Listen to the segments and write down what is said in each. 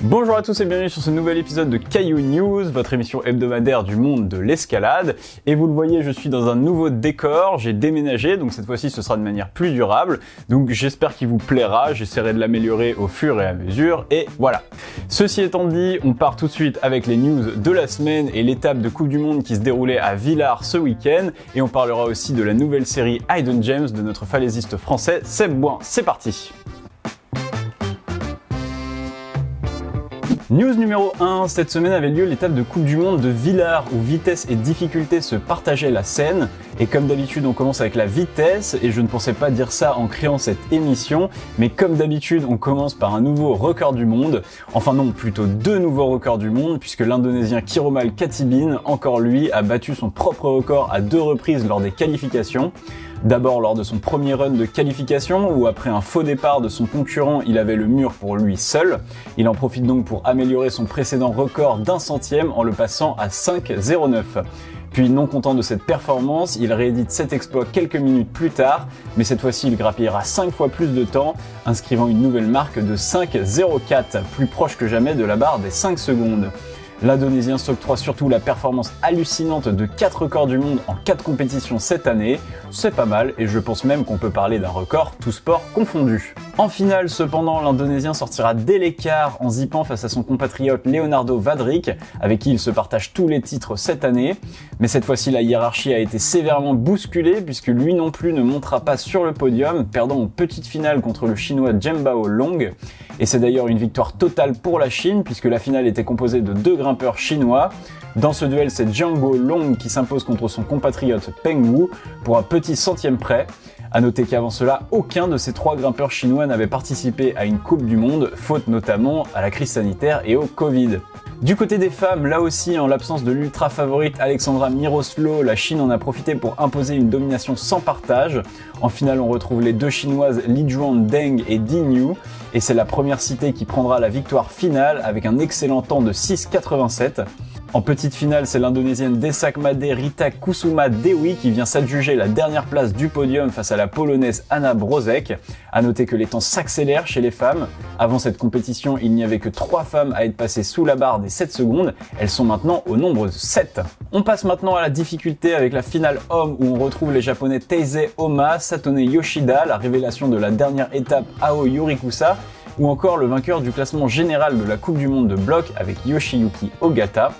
Bonjour à tous et bienvenue sur ce nouvel épisode de Caillou News, votre émission hebdomadaire du monde de l'escalade. Et vous le voyez, je suis dans un nouveau décor, j'ai déménagé, donc cette fois-ci ce sera de manière plus durable. Donc j'espère qu'il vous plaira, j'essaierai de l'améliorer au fur et à mesure, et voilà. Ceci étant dit, on part tout de suite avec les news de la semaine et l'étape de Coupe du Monde qui se déroulait à Villars ce week-end. Et on parlera aussi de la nouvelle série Hidden Gems de notre falaisiste français Seb Boin. C'est parti! News numéro 1, cette semaine avait lieu l'étape de Coupe du Monde de Villars où vitesse et difficulté se partageaient la scène. Et comme d'habitude, on commence avec la vitesse et je ne pensais pas dire ça en créant cette émission, mais comme d'habitude, on commence par un nouveau record du monde. Enfin non, plutôt deux nouveaux records du monde puisque l'Indonésien Kiromal Katibin, encore lui, a battu son propre record à 2 reprises lors des qualifications. D'abord lors de son premier run de qualification où après un faux départ de son concurrent, il avait le mur pour lui seul. Il en profite donc pour améliorer son précédent record d'1 centième en le passant à 5,09. Puis non content de cette performance, il réédite cet exploit quelques minutes plus tard, mais cette fois-ci il grappillera 5 fois plus de temps, inscrivant une nouvelle marque de 5,04, plus proche que jamais de la barre des 5 secondes. L'Indonésien s'octroie surtout la performance hallucinante de 4 records du monde en 4 compétitions cette année. C'est pas mal et je pense même qu'on peut parler d'un record tout sport confondu. En finale cependant, l'Indonésien sortira dès l'écart en zippant face à son compatriote Leonardo Vadric, avec qui il se partage tous les titres cette année. Mais cette fois-ci la hiérarchie a été sévèrement bousculée puisque lui non plus ne montera pas sur le podium, perdant en petite finale contre le chinois Jembao Long. Et c'est d'ailleurs une victoire totale pour la Chine puisque la finale était composée de 2 grimpeurs chinois. Dans ce duel, c'est Jianguo Long qui s'impose contre son compatriote Peng Wu pour un petit centième près. A noter qu'avant cela, aucun de ces 3 grimpeurs chinois n'avait participé à une Coupe du Monde, faute notamment à la crise sanitaire et au Covid. Du côté des femmes, là aussi, en l'absence de l'ultra favorite Alexandra Miroslov, la Chine en a profité pour imposer une domination sans partage. En finale, on retrouve les 2 chinoises Li Juan Deng et Di Niu, et c'est la première citée qui prendra la victoire finale avec un excellent temps de 6,87. En petite finale, c'est l'Indonésienne Desakmade Rita Kusuma Dewi qui vient s'adjuger la dernière place du podium face à la Polonaise Anna Brozek. A noter que les temps s'accélèrent chez les femmes. Avant cette compétition, il n'y avait que 3 femmes à être passées sous la barre des 7 secondes. Elles sont maintenant au nombre de 7. On passe maintenant à la difficulté avec la finale homme où on retrouve les japonais Taisei Oma, Satone Yoshida, la révélation de la dernière étape Ao Yorikusa, ou encore le vainqueur du classement général de la Coupe du Monde de bloc avec Yoshiyuki Ogata.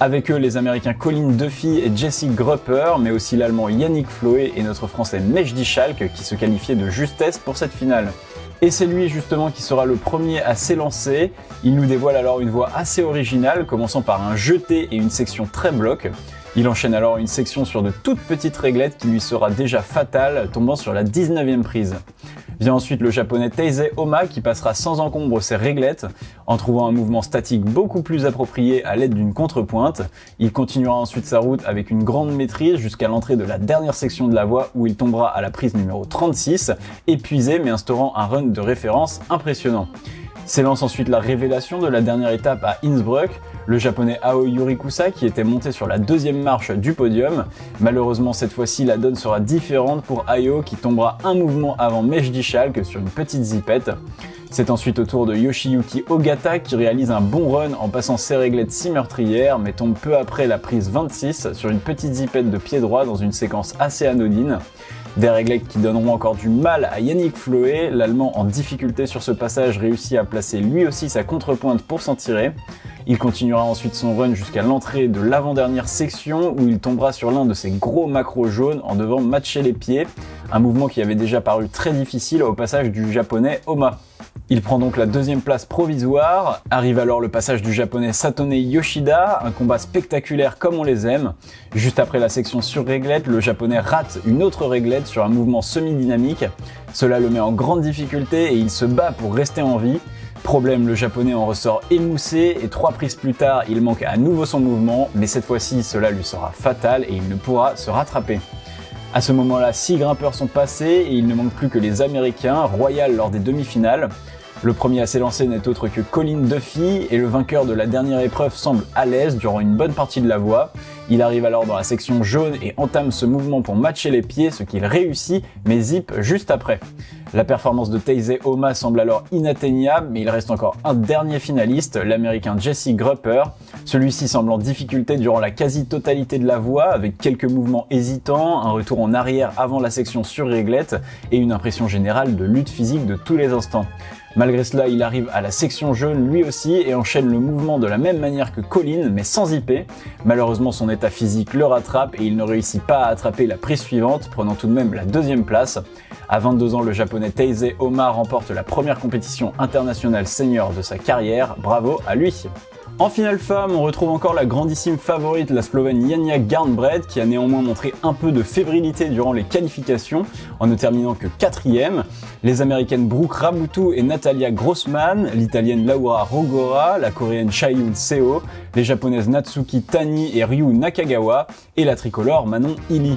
Avec eux, les Américains Colin Duffy et Jesse Grupper, mais aussi l'Allemand Yannick Floé et notre Français Mejdi Schalk qui se qualifiaient de justesse pour cette finale. Et c'est lui justement qui sera le premier à s'élancer. Il nous dévoile alors une voie assez originale, commençant par un jeté et une section très bloc. Il enchaîne alors une section sur de toutes petites réglettes qui lui sera déjà fatale, tombant sur la 19e prise. Vient ensuite le japonais Taisei Oma qui passera sans encombre ses réglettes en trouvant un mouvement statique beaucoup plus approprié à l'aide d'une contrepointe. Il continuera ensuite sa route avec une grande maîtrise jusqu'à l'entrée de la dernière section de la voie où il tombera à la prise numéro 36, épuisé mais instaurant un run de référence impressionnant. S'élance ensuite la révélation de la dernière étape à Innsbruck, le japonais Ao Yorikusa qui était monté sur la 2e marche du podium. Malheureusement cette fois-ci la donne sera différente pour Ao qui tombera un mouvement avant Mejdi Schalk sur une petite zipette. C'est ensuite au tour de Yoshiyuki Ogata qui réalise un bon run en passant ses réglettes si meurtrières mais tombe peu après la prise 26 sur une petite zipette de pied droit dans une séquence assez anodine. Des réglettes qui donneront encore du mal à Yannick Floé, l'Allemand en difficulté sur ce passage réussit à placer lui aussi sa contrepointe pour s'en tirer. Il continuera ensuite son run jusqu'à l'entrée de l'avant-dernière section où il tombera sur l'un de ses gros macros jaunes en devant matcher les pieds, un mouvement qui avait déjà paru très difficile au passage du japonais Oma. Il prend donc la 2e place provisoire, arrive alors le passage du japonais Satone Yoshida, un combat spectaculaire comme on les aime. Juste après la section sur réglette, le japonais rate une autre réglette sur un mouvement semi-dynamique. Cela le met en grande difficulté et il se bat pour rester en vie. Problème, le japonais en ressort émoussé et 3 prises plus tard, il manque à nouveau son mouvement, mais cette fois-ci cela lui sera fatal et il ne pourra se rattraper. À ce moment-là, 6 grimpeurs sont passés et il ne manque plus que les Américains, Royal lors des demi-finales. Le premier à s'élancer n'est autre que Colin Duffy et le vainqueur de la dernière épreuve semble à l'aise durant une bonne partie de la voie. Il arrive alors dans la section jaune et entame ce mouvement pour matcher les pieds, ce qu'il réussit, mais zip juste après. La performance de Taizé Oma semble alors inatteignable, mais il reste encore un dernier finaliste, l'américain Jesse Grupper. Celui-ci semble en difficulté durant la quasi-totalité de la voie, avec quelques mouvements hésitants, un retour en arrière avant la section sur réglette et une impression générale de lutte physique de tous les instants. Malgré cela, il arrive à la section jaune lui aussi et enchaîne le mouvement de la même manière que Colin, mais sans zipper. Malheureusement, son état physique le rattrape et il ne réussit pas à attraper la prise suivante, prenant tout de même la deuxième place. À 22 ans, le japonais Taizé Oma remporte la première compétition internationale senior de sa carrière. Bravo à lui! En finale femme, on retrouve encore la grandissime favorite, la Slovène Janja Garnbret, qui a néanmoins montré un peu de fébrilité durant les qualifications, en ne terminant que 4e. Les américaines Brooke Raboutou et Natalia Grossman, l'italienne Laura Rogora, la coréenne Chaeyoon Seo, les japonaises Natsuki Tani et Ryu Nakagawa, et la tricolore Manon Illy.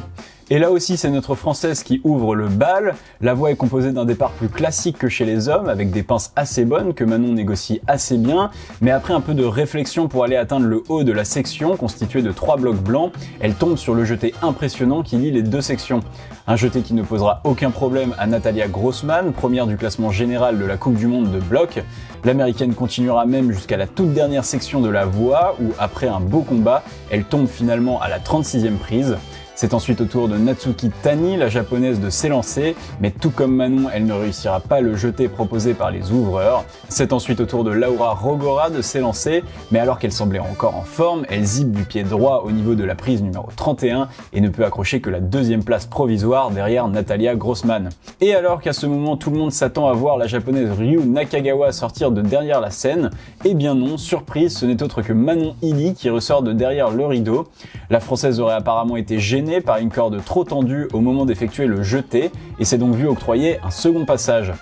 Et là aussi, c'est notre française qui ouvre le bal. La voie est composée d'un départ plus classique que chez les hommes, avec des pinces assez bonnes que Manon négocie assez bien, mais après un peu de réflexion pour aller atteindre le haut de la section, constituée de 3 blocs blancs, elle tombe sur le jeté impressionnant qui lie les deux sections. Un jeté qui ne posera aucun problème à Natalia Grossman, première du classement général de la Coupe du Monde de bloc. L'américaine continuera même jusqu'à la toute dernière section de la voie, où après un beau combat, elle tombe finalement à la 36e prise. C'est ensuite au tour de Natsuki Tani, la japonaise, de s'élancer, mais tout comme Manon, elle ne réussira pas le jeté proposé par les ouvreurs. C'est ensuite au tour de Laura Rogora de s'élancer, mais alors qu'elle semblait encore en forme, elle zippe du pied droit au niveau de la prise numéro 31 et ne peut accrocher que la deuxième place provisoire derrière Natalia Grossman. Et alors qu'à ce moment tout le monde s'attend à voir la japonaise Ryu Nakagawa sortir de derrière la scène, eh bien non, surprise, ce n'est autre que Manon Illy qui ressort de derrière le rideau. La française aurait apparemment été gênée par une corde trop tendue au moment d'effectuer le jeté et s'est donc vue octroyer un second passage.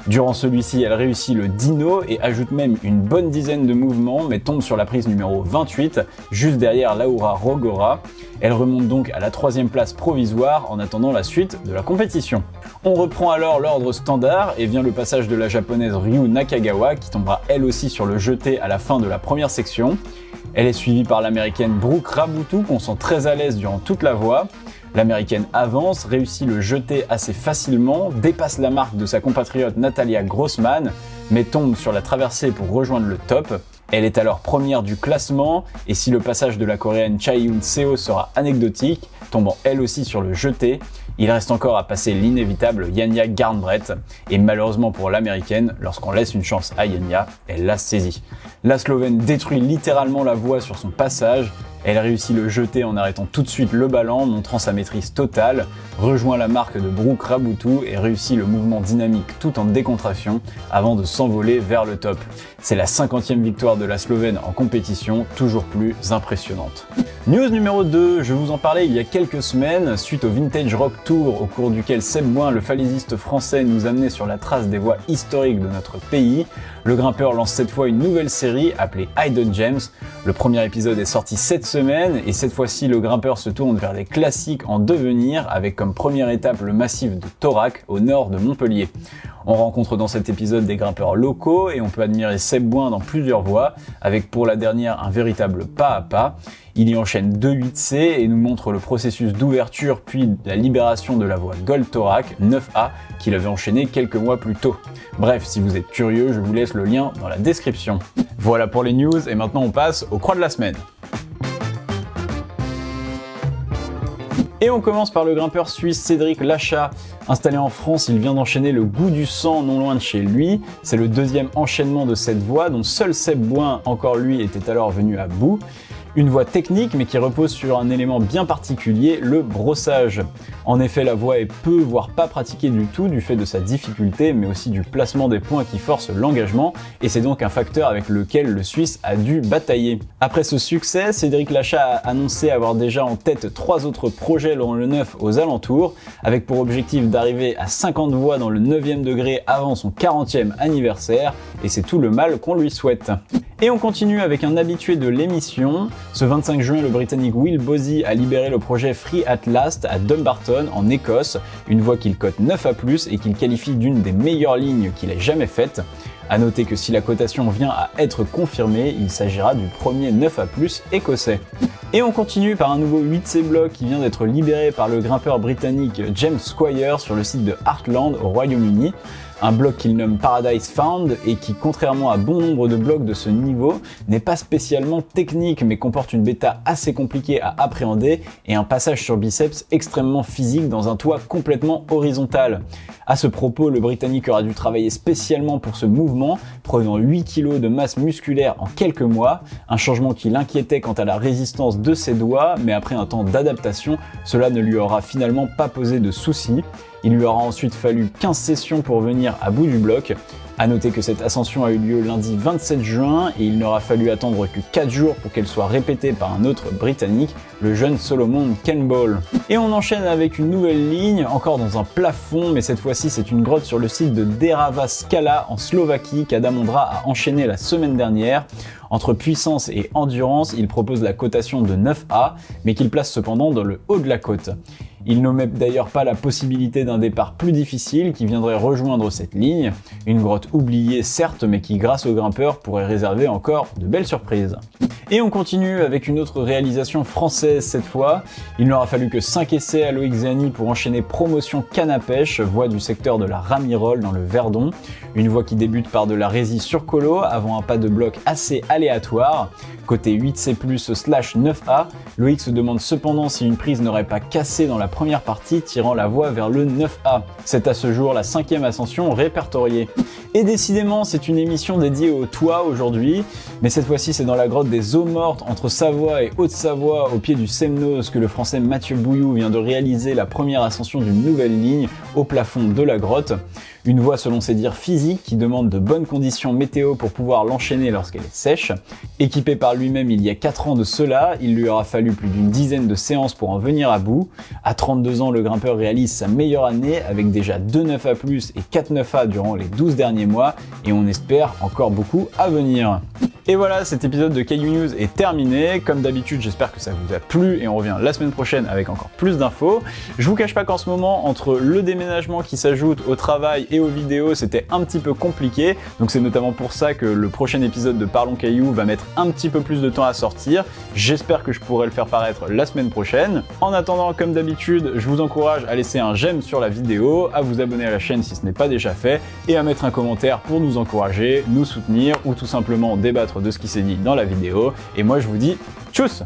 Durant celui-ci, elle réussit le dino et ajoute même une bonne dizaine de mouvements, mais tombe sur la prise numéro 28, juste derrière Laura Rogora. Elle remonte donc à la 3e place provisoire en attendant la suite de la compétition. On reprend alors l'ordre standard et vient le passage de la japonaise Ryu Nakagawa qui tombera elle aussi sur le jeté à la fin de la première section. Elle est suivie par l'américaine Brooke Raboutou qu'on sent très à l'aise durant toute la voie. L'américaine avance, réussit le jeté assez facilement, dépasse la marque de sa compatriote Natalia Grossman, mais tombe sur la traversée pour rejoindre le top. Elle est alors première du classement, et si le passage de la coréenne Chaeyoon Seo sera anecdotique, tombant elle aussi sur le jeté, il reste encore à passer l'inévitable Janja Garnbret, et malheureusement pour l'américaine, lorsqu'on laisse une chance à Janja, elle l'a saisie. La Slovène détruit littéralement la voie sur son passage, elle réussit le jeté en arrêtant tout de suite le ballon, montrant sa maîtrise totale, rejoint la marque de Brooke Raboutou et réussit le mouvement dynamique tout en décontraction avant de s'envoler vers le top. C'est la 50e victoire de la Slovène en compétition, toujours plus impressionnante. News numéro 2, je vous en parlais il y a quelques semaines, suite au Vintage Rock Tour au cours duquel Seb Boin, le falaisiste français, nous amenait sur la trace des voies historiques de notre pays. Le grimpeur lance cette fois une nouvelle série appelée Hidden Gems. Le premier épisode est sorti cette semaine et cette fois-ci le grimpeur se tourne vers les classiques en devenir avec comme première étape le massif de Torak au nord de Montpellier. On rencontre dans cet épisode des grimpeurs locaux et on peut admirer Seb Boin dans plusieurs voies, avec pour la dernière un véritable pas à pas. Il y enchaîne 2 8C et nous montre le processus d'ouverture puis la libération de la voie Gold Torak 9A qu'il avait enchaîné quelques mois plus tôt. Bref, si vous êtes curieux, je vous laisse le lien dans la description. Voilà pour les news et maintenant on passe aux croix de la semaine. Et on commence par le grimpeur suisse Cédric Lachat. Installé en France, il vient d'enchaîner le Goût du sang non loin de chez lui. C'est le deuxième enchaînement de cette voie dont seul Seb Boin, encore lui, était alors venu à bout. Une voie technique mais qui repose sur un élément bien particulier, le brossage. En effet, la voie est peu voire pas pratiquée du tout du fait de sa difficulté mais aussi du placement des points qui force l'engagement et c'est donc un facteur avec lequel le Suisse a dû batailler. Après ce succès, Cédric Lachat a annoncé avoir déjà en tête 3 autres projets dans le 9 aux alentours avec pour objectif d'arriver à 50 voies dans le 9e degré avant son 40e anniversaire et c'est tout le mal qu'on lui souhaite. Et on continue avec un habitué de l'émission. Ce 25 juin, le Britannique Will Bosey a libéré le projet Free at Last à Dumbarton, en Écosse, une voie qu'il cote 9 à+, et qu'il qualifie d'une des meilleures lignes qu'il ait jamais faites. A noter que si la cotation vient à être confirmée, il s'agira du premier 9A+ écossais. Et on continue par un nouveau 8C block qui vient d'être libéré par le grimpeur britannique James Squire sur le site de Heartland au Royaume-Uni. Un bloc qu'il nomme Paradise Found et qui, contrairement à bon nombre de blocs de ce niveau, n'est pas spécialement technique mais comporte une bêta assez compliquée à appréhender et un passage sur biceps extrêmement physique dans un toit complètement horizontal. À ce propos, le Britannique aura dû travailler spécialement pour ce mouvement, prenant 8 kg de masse musculaire en quelques mois, un changement qui l'inquiétait quant à la résistance de ses doigts, mais après un temps d'adaptation, cela ne lui aura finalement pas posé de soucis. Il lui aura ensuite fallu 15 sessions pour venir à bout du bloc. A noter que cette ascension a eu lieu lundi 27 juin et il n'aura fallu attendre que 4 jours pour qu'elle soit répétée par un autre Britannique, le jeune Solomon Campbell. Et on enchaîne avec une nouvelle ligne, encore dans un plafond, mais cette fois-ci c'est une grotte sur le site de Derava Skala en Slovaquie qu'Adam Ondra a enchaîné la semaine dernière. Entre puissance et endurance, il propose la cotation de 9A, mais qu'il place cependant dans le haut de la côte. Il n'omet d'ailleurs pas la possibilité d'un départ plus difficile qui viendrait rejoindre cette ligne, une grotte oubliée certes, mais qui grâce aux grimpeurs pourrait réserver encore de belles surprises. Et on continue avec une autre réalisation française cette fois. Il n'aura fallu que 5 essais à Loïc Zani pour enchaîner promotion canne à pêche, voie du secteur de la Ramirole dans le Verdon. Une voie qui débute par de la résie sur colo avant un pas de bloc assez aléatoire. Côté 8C+/9A, Loïc se demande cependant si une prise n'aurait pas cassé dans la première partie, tirant la voie vers le 9A. C'est à ce jour la 5e ascension répertoriée. Et décidément, c'est une émission dédiée au toit aujourd'hui, mais cette fois-ci c'est dans la grotte des Eaux Mortes entre Savoie et Haute-Savoie au pied du Semnoz que le français Mathieu Bouillou vient de réaliser la première ascension d'une nouvelle ligne au plafond de la grotte. Une voie selon ses dires physiques qui demande de bonnes conditions météo pour pouvoir l'enchaîner lorsqu'elle est sèche. Équipé par lui-même il y a 4 ans de cela, il lui aura fallu plus d'une dizaine de séances pour en venir à bout. À 32 ans, le grimpeur réalise sa meilleure année avec déjà 2 9A+ et 4 9A durant les 12 derniers mois et on espère encore beaucoup à venir. Et voilà, cet épisode de Caillou News est terminé. Comme d'habitude, j'espère que ça vous a plu et on revient la semaine prochaine avec encore plus d'infos. Je vous cache pas qu'en ce moment, entre le déménagement qui s'ajoute au travail et aux vidéos, c'était un petit peu compliqué. Donc c'est notamment pour ça que le prochain épisode de Parlons Caillou va mettre un petit peu plus de temps à sortir. J'espère que je pourrai le faire paraître la semaine prochaine. En attendant, comme d'habitude, je vous encourage à laisser un j'aime sur la vidéo, à vous abonner à la chaîne si ce n'est pas déjà fait et à mettre un commentaire pour nous encourager, nous soutenir ou tout simplement débattre de ce qui s'est dit dans la vidéo. Et moi je vous dis tchuss!